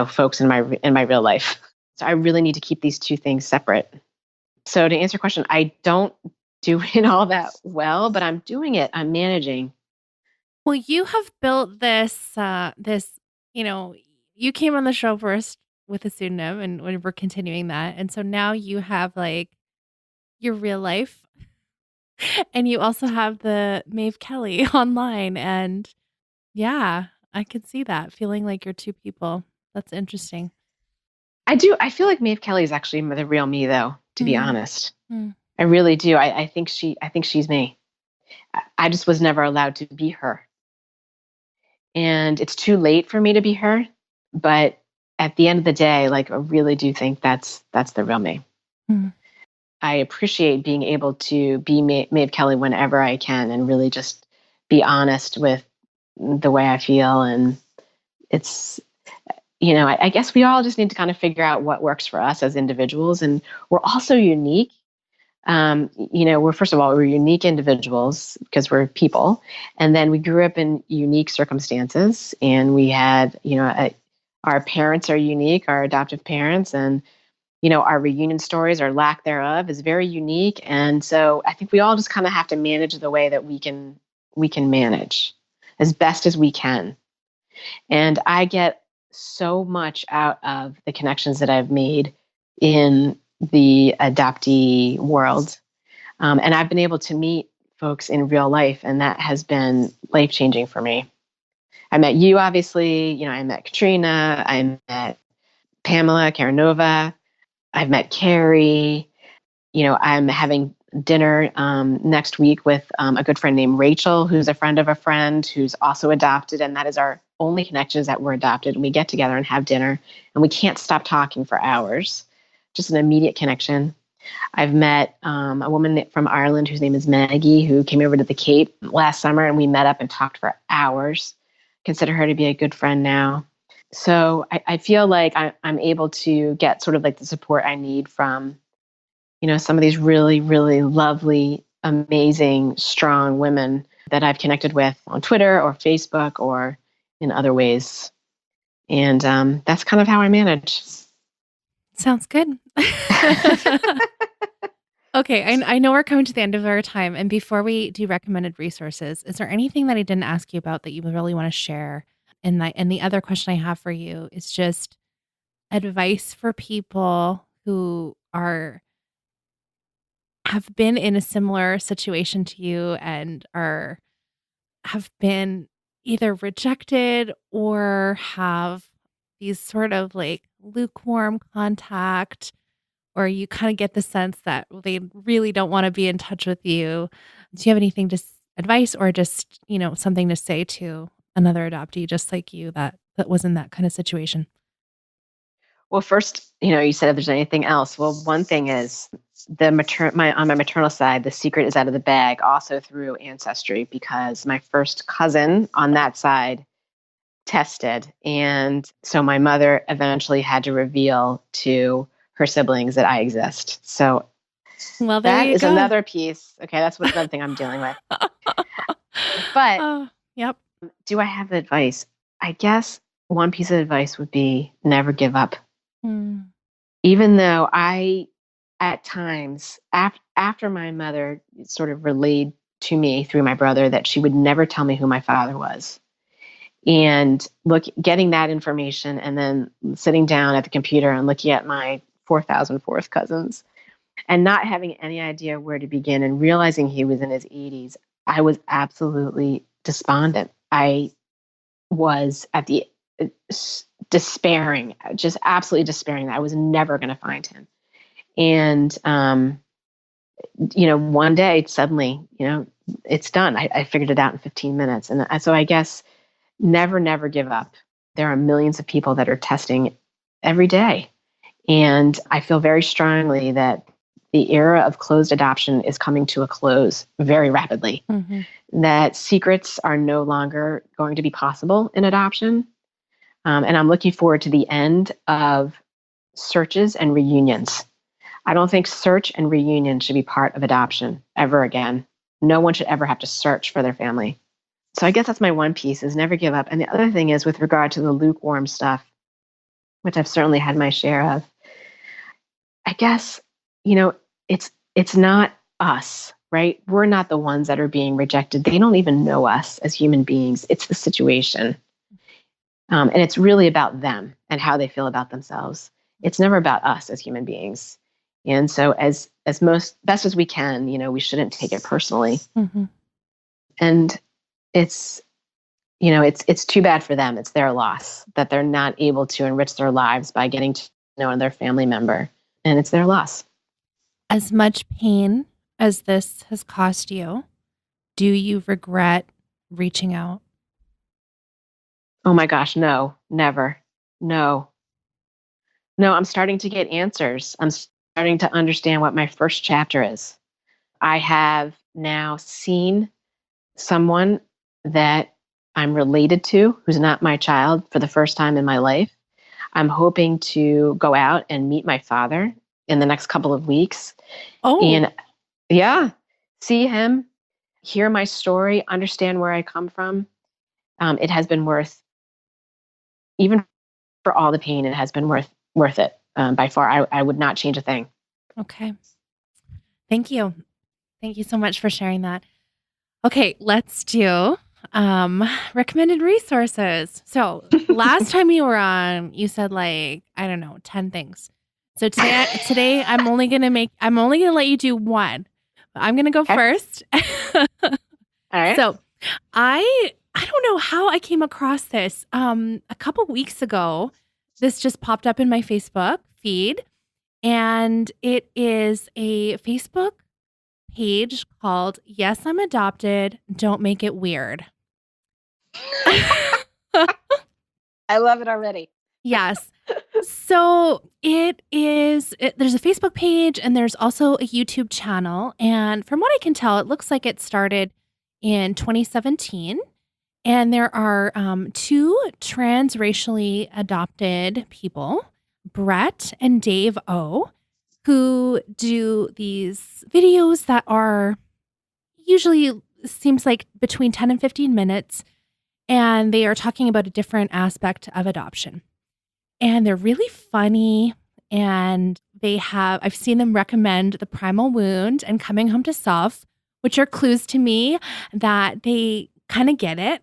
folks in my real life. So I really need to keep these two things separate. So to answer your question, I don't do it all that well, but I'm doing it. I'm managing. Well, you have built this, you came on the show first with a pseudonym, and we're continuing that. And so now you have like your real life, and you also have the Maeve Kelly online. And yeah, I could see that, feeling like you're two people. That's interesting. I do. I feel like Maeve Kelly is actually the real me, though, to be honest. I really do. I think she's me. I just was never allowed to be her. And it's too late for me to be her. But at the end of the day, like I really do think that's the real me. I appreciate being able to be Maeve Kelly whenever I can and really just be honest with the way I feel. And it's, I guess we all just need to kind of figure out what works for us as individuals. And we're also unique. First of all, we're unique individuals because we're people. And then we grew up in unique circumstances, and we had, our parents are unique, our adoptive parents, and, our reunion stories or lack thereof is very unique. And so I think we all just kind of have to manage the way that we can manage as best as we can. And I get so much out of the connections that I've made in the adoptee world. And I've been able to meet folks in real life, and that has been life-changing for me. I met you, obviously. I met Katrina. I met Pamela Karanova. I've met Carrie. I'm having dinner next week with a good friend named Rachel, who's a friend of a friend who's also adopted. And that is our only connection, is that we're adopted. And we get together and have dinner, and we can't stop talking for hours. Just an immediate connection. I've met a woman from Ireland whose name is Maggie, who came over to the Cape last summer, and we met up and talked for hours. Consider her to be a good friend now. So I feel like I'm able to get sort of like the support I need from, some of these really, really lovely, amazing, strong women that I've connected with on Twitter or Facebook or in other ways. And that's kind of how I manage. Sounds good. Okay, I know we're coming to the end of our time. And before we do recommended resources, is there anything that I didn't ask you about that you really want to share? And the other question I have for you is just advice for people who have been in a similar situation to you and have been either rejected or have these sort of like lukewarm contact, or you kind of get the sense that they really don't want to be in touch with you. Do you have anything, just advice or just, something to say to another adoptee just like you that was in that kind of situation? Well, first, you said if there's anything else. Well, one thing is on my maternal side, the secret is out of the bag also through ancestry, because my first cousin on that side tested. And so my mother eventually had to reveal to her siblings that I exist. So Well, there that you is go. another piece. Okay, that's another thing I'm dealing with. But yep. do I have advice? I guess one piece of advice would be never give up. Even though I, at times, after my mother sort of relayed to me through my brother that she would never tell me who my father was. And getting that information and then sitting down at the computer and looking at my 4,004th cousins and not having any idea where to begin and realizing he was in his 80s, I was absolutely despondent. I was at the despairing, just absolutely despairing that I was never going to find him. And, one day suddenly, it's done. I figured it out in 15 minutes. And so I guess never give up. There are millions of people that are testing every day. And I feel very strongly that the era of closed adoption is coming to a close very rapidly. That secrets are no longer going to be possible in adoption. And I'm looking forward to the end of searches and reunions. I don't think search and reunion should be part of adoption ever again. No one should ever have to search for their family. So I guess that's my one piece, is never give up. And the other thing is with regard to the lukewarm stuff, which I've certainly had my share of. I guess, it's not us, right? We're not the ones that are being rejected. They don't even know us as human beings. It's the situation. And it's really about them and how they feel about themselves. It's never about us as human beings. And so as best as we can, we shouldn't take it personally. And it's too bad for them. It's their loss that they're not able to enrich their lives by getting to know their family member. And it's their loss. As much pain as this has cost you, do you regret reaching out? Oh my gosh, no, never. No, I'm starting to get answers. I'm starting to understand what my first chapter is. I have now seen someone that I'm related to who's not my child for the first time in my life. I'm hoping to go out and meet my father in the next couple of weeks. Oh. And yeah, see him, hear my story, understand where I come from. It has been worth, even for all the pain, it has been worth it by far. I would not change a thing. Okay. Thank you. Thank you so much for sharing that. Okay, let's do recommended resources. So last time you were on, you said 10 things. So today I'm only gonna let you do one. I'm gonna go first. All right. So I don't know how I came across this. A couple weeks ago, this just popped up in my Facebook feed, and it is a Facebook page called Yes, I'm Adopted. Don't Make It Weird. I love it already. Yes. So there's a Facebook page and there's also a YouTube channel. And from what I can tell, it looks like it started in 2017. And there are two transracially adopted people, Brett and Dave O, who do these videos that are usually seems like between 10 and 15 minutes. And they are talking about a different aspect of adoption. And they're really funny. And I've seen them recommend The Primal Wound and Coming Home to Self, which are clues to me that they kind of get it.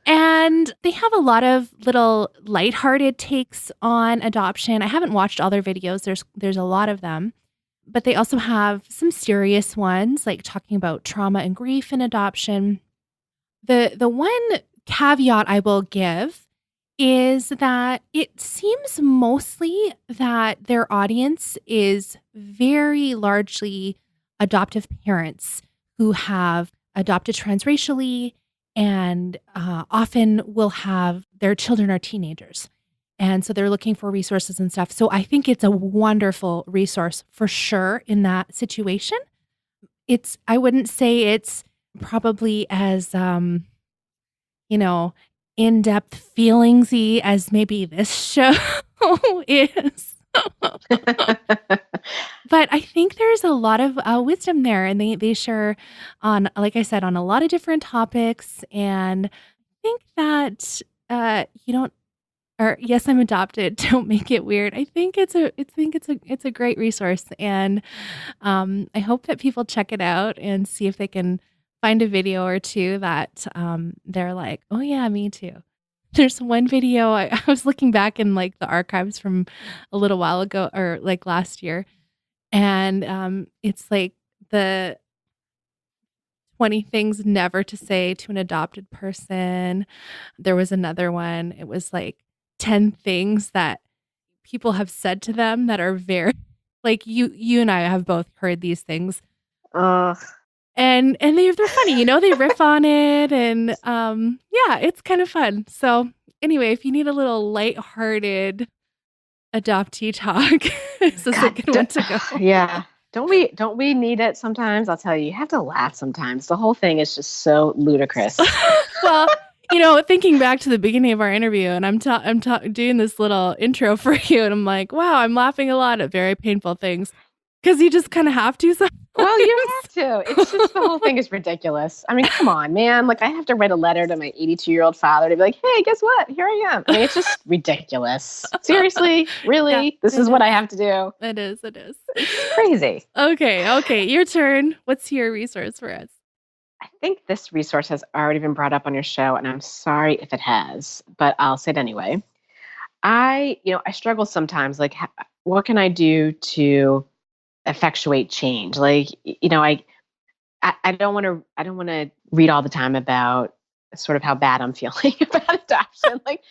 And they have a lot of little lighthearted takes on adoption. I haven't watched all their videos. There's a lot of them. But they also have some serious ones, like talking about trauma and grief in adoption. The one caveat I will give is that it seems mostly that their audience is very largely adoptive parents who have adopted transracially and often will have their children are teenagers. And so they're looking for resources and stuff. So I think it's a wonderful resource for sure in that situation. I wouldn't say it's probably as, in-depth feelingsy as maybe this show is. But I think there's a lot of wisdom there, and they share on, like I said, on a lot of different topics. And I think that Yes, I'm Adopted. Don't Make It Weird. I think it's a great resource, and I hope that people check it out and see if they can find a video or two that they're like, oh yeah, me too. There's one video I was looking back in like the archives from a little while ago or like last year, and it's like the 20 things never to say to an adopted person. There was another one. It was like 10 things that people have said to them that are very like you and I have both heard these things. And they're funny, they riff on it, and yeah, it's kind of fun. So anyway, if you need a little lighthearted adoptee talk, this is a good one to go. Yeah. Don't we need it sometimes? I'll tell you have to laugh sometimes. The whole thing is just so ludicrous. Well, thinking back to the beginning of our interview, and I'm doing this little intro for you, and I'm like, wow, I'm laughing a lot at very painful things. Because you just kind of have to sometimes. Well, you have to. It's just the whole thing is ridiculous. I mean, come on, man. Like, I have to write a letter to my 82-year-old father to be like, hey, guess what? Here I am. I mean, it's just ridiculous. Seriously? Really? Yeah, this is what I have to do? It is. It's crazy. Okay. Your turn. What's your resource for us? I think this resource has already been brought up on your show, and I'm sorry if it has, but I'll say it anyway. I struggle sometimes. Like, what can I do to effectuate change? Like, I don't want to read all the time about sort of how bad I'm feeling about adoption. Like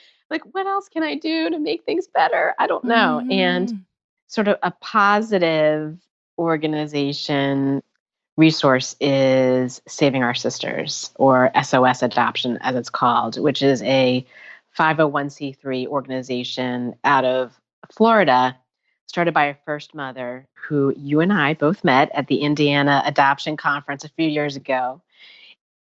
what else can I do to make things better? I don't know. Mm-hmm. And sort of a positive organization resource is Saving Our Sisters, or SOS Adoption as it's called, which is a 501c3 organization out of Florida, started by a first mother who you and I both met at the Indiana Adoption Conference a few years ago.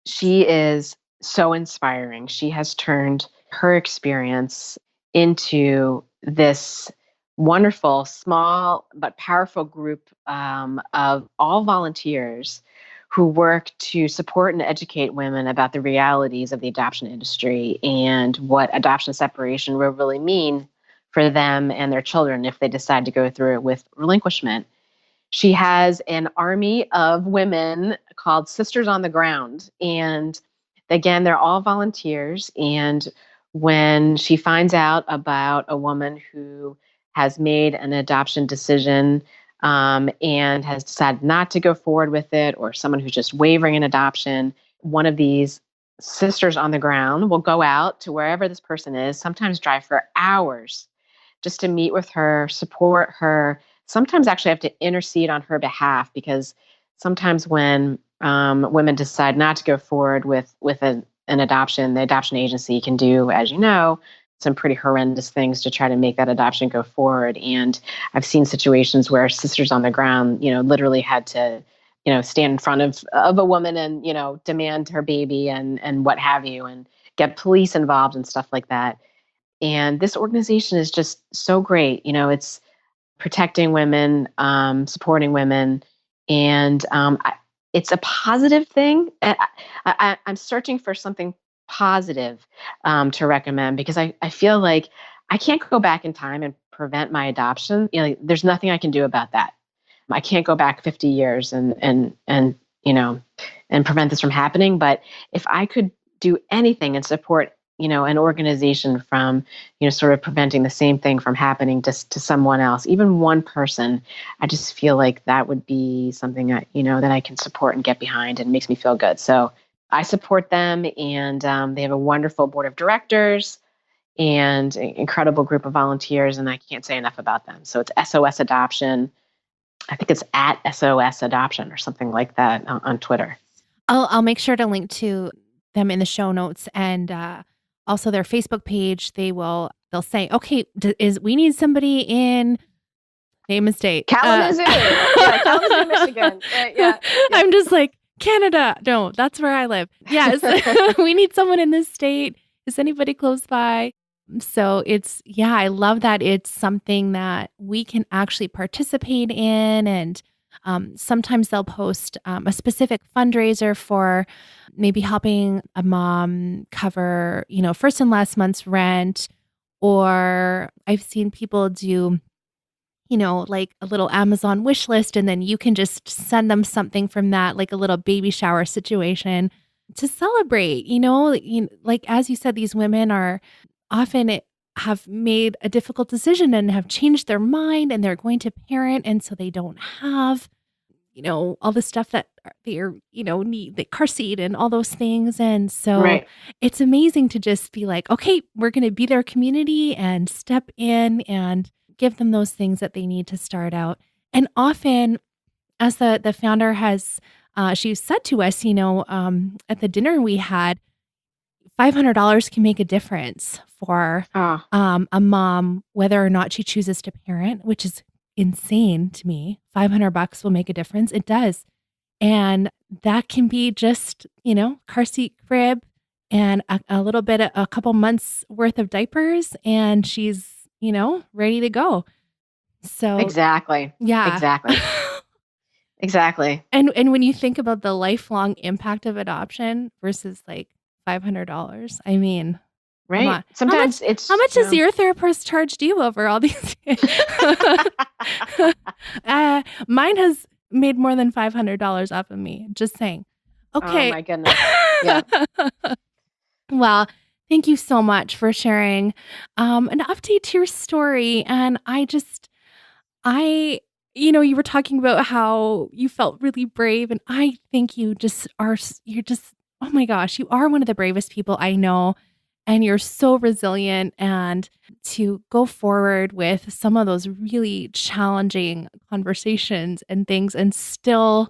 She is so inspiring. She has turned her experience into this wonderful, small, but powerful group of all volunteers who work to support and educate women about the realities of the adoption industry and what adoption separation will really mean for them and their children if they decide to go through it with relinquishment. She has an army of women called Sisters on the Ground. And again, they're all volunteers. And when she finds out about a woman who has made an adoption decision, and has decided not to go forward with it, or someone who's just wavering in adoption, one of these sisters on the ground will go out to wherever this person is, sometimes drive for hours just to meet with her, support her, sometimes actually have to intercede on her behalf, because sometimes when women decide not to go forward with an adoption, the adoption agency can do, as you know, some pretty horrendous things to try to make that adoption go forward. And I've seen situations where sisters on the ground, literally had to, stand in front of a woman and, demand her baby and what have you, and get police involved and stuff like that. And this organization is just so great. It's protecting women, supporting women, and it's a positive thing. I'm searching for something positive to recommend, because I feel like I can't go back in time and prevent my adoption. There's nothing I can do about that. I can't go back 50 years and prevent this from happening. But if I could do anything and support an organization from, sort of preventing the same thing from happening to someone else, even one person, I just feel like that would be something that I can support and get behind, and makes me feel good. So I support them, and they have a wonderful board of directors and an incredible group of volunteers, and I can't say enough about them. So it's SOS Adoption. I think it's at SOS Adoption or something like that on Twitter. I'll make sure to link to them in the show notes, and also their Facebook page. They'll say, okay, we need somebody in, name a state. Kalamazoo. Kalamazoo, Michigan. Yeah. I'm just like, Canada. No, that's where I live. Yes. We need someone in this state. Is anybody close by? So I love that it's something that we can actually participate in. And sometimes they'll post a specific fundraiser for maybe helping a mom cover, first and last month's rent. Or I've seen people do, like a little Amazon wish list, and then you can just send them something from that, like a little baby shower situation to celebrate, like, as you said, these women are often have made a difficult decision and have changed their mind, and they're going to parent. And so they don't have, all the stuff that they're, need, the car seat and all those things. And so It's amazing to just be like, okay, we're going to be their community and step in and give them those things that they need to start out. And often, as the founder has, she said to us, at the dinner we had, $500 can make a difference for a mom, whether or not she chooses to parent, which is insane to me. $500 will make a difference. It does. And that can be just, car seat, crib, and a little bit, a couple months worth of diapers, and she's, ready to go. So exactly. Yeah. Exactly. Exactly. And when you think about the lifelong impact of adoption versus like $500, I mean, right. Sometimes how much has your therapist charged you over all these years? Mine has made more than $500 off of me. Just saying. Okay. Oh my goodness. Yeah. Well, thank you so much for sharing an update to your story. And you were talking about how you felt really brave, and I think you're just, oh my gosh, you are one of the bravest people I know, and you're so resilient, and to go forward with some of those really challenging conversations and things, and still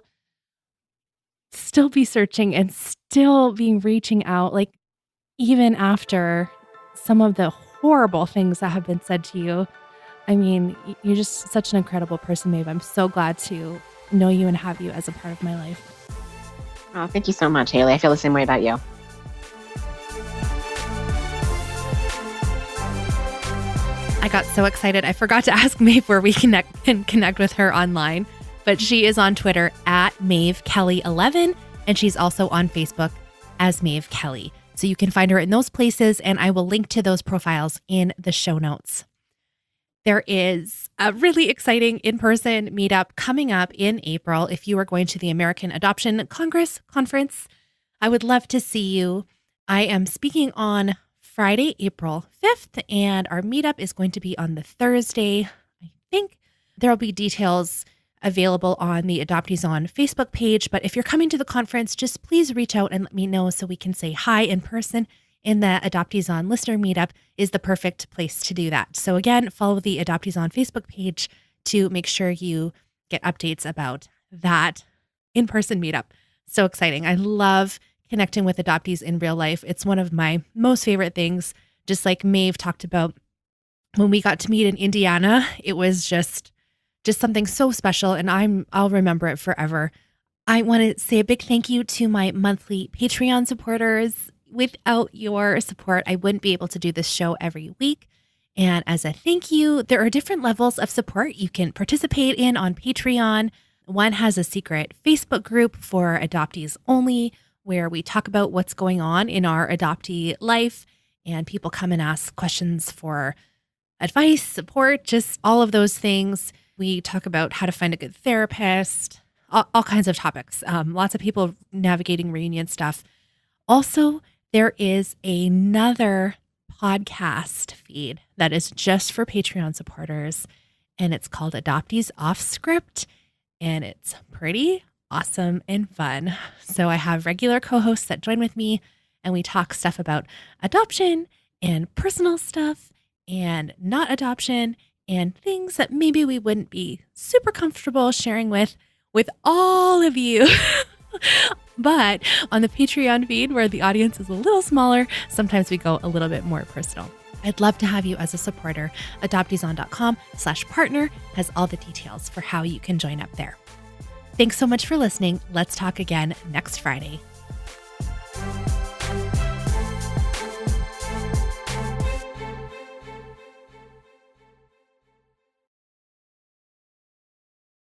be searching and still reaching out, like, even after some of the horrible things that have been said to you. I mean, you're just such an incredible person, Maeve. I'm so glad to know you and have you as a part of my life. Oh, thank you so much, Haley. I feel the same way about you. I got so excited. I forgot to ask Maeve where we can connect with her online, but she is on Twitter at Maeve Kelly 11, and she's also on Facebook as Maeve Kelly. So you can find her in those places, and I will link to those profiles in the show notes. There is a really exciting in-person meetup coming up in April. If you are going to the American Adoption Congress conference, I would love to see you. I am speaking on Friday, April 5th, and our meetup is going to be on the Thursday. I think there will be details available on the Adoptees On Facebook page. But if you're coming to the conference, just please reach out and let me know so we can say hi in person. And the Adoptees On listener meetup is the perfect place to do that. So again, follow the Adoptees On Facebook page to make sure you get updates about that in-person meetup. So exciting. I love connecting with adoptees in real life. It's one of my most favorite things. Just like Maeve talked about when we got to meet in Indiana, it was just something so special, and I'll remember it forever. I want to say a big thank you to my monthly Patreon supporters. Without your support, I wouldn't be able to do this show every week. And as a thank you, there are different levels of support you can participate in on Patreon. One has a secret Facebook group for adoptees only, where we talk about what's going on in our adoptee life, and people come and ask questions for advice, support, just all of those things. We talk about how to find a good therapist, all kinds of topics. Lots of people navigating reunion stuff. Also, there is another podcast feed that is just for Patreon supporters, and it's called Adoptees Off Script, and it's pretty awesome and fun. So I have regular co-hosts that join with me, and we talk stuff about adoption and personal stuff and not adoption and things that maybe we wouldn't be super comfortable sharing with all of you. But on the Patreon feed, where the audience is a little smaller, sometimes we go a little bit more personal. I'd love to have you as a supporter. Adopteeson.com/partner has all the details for how you can join up there. Thanks so much for listening. Let's talk again next Friday.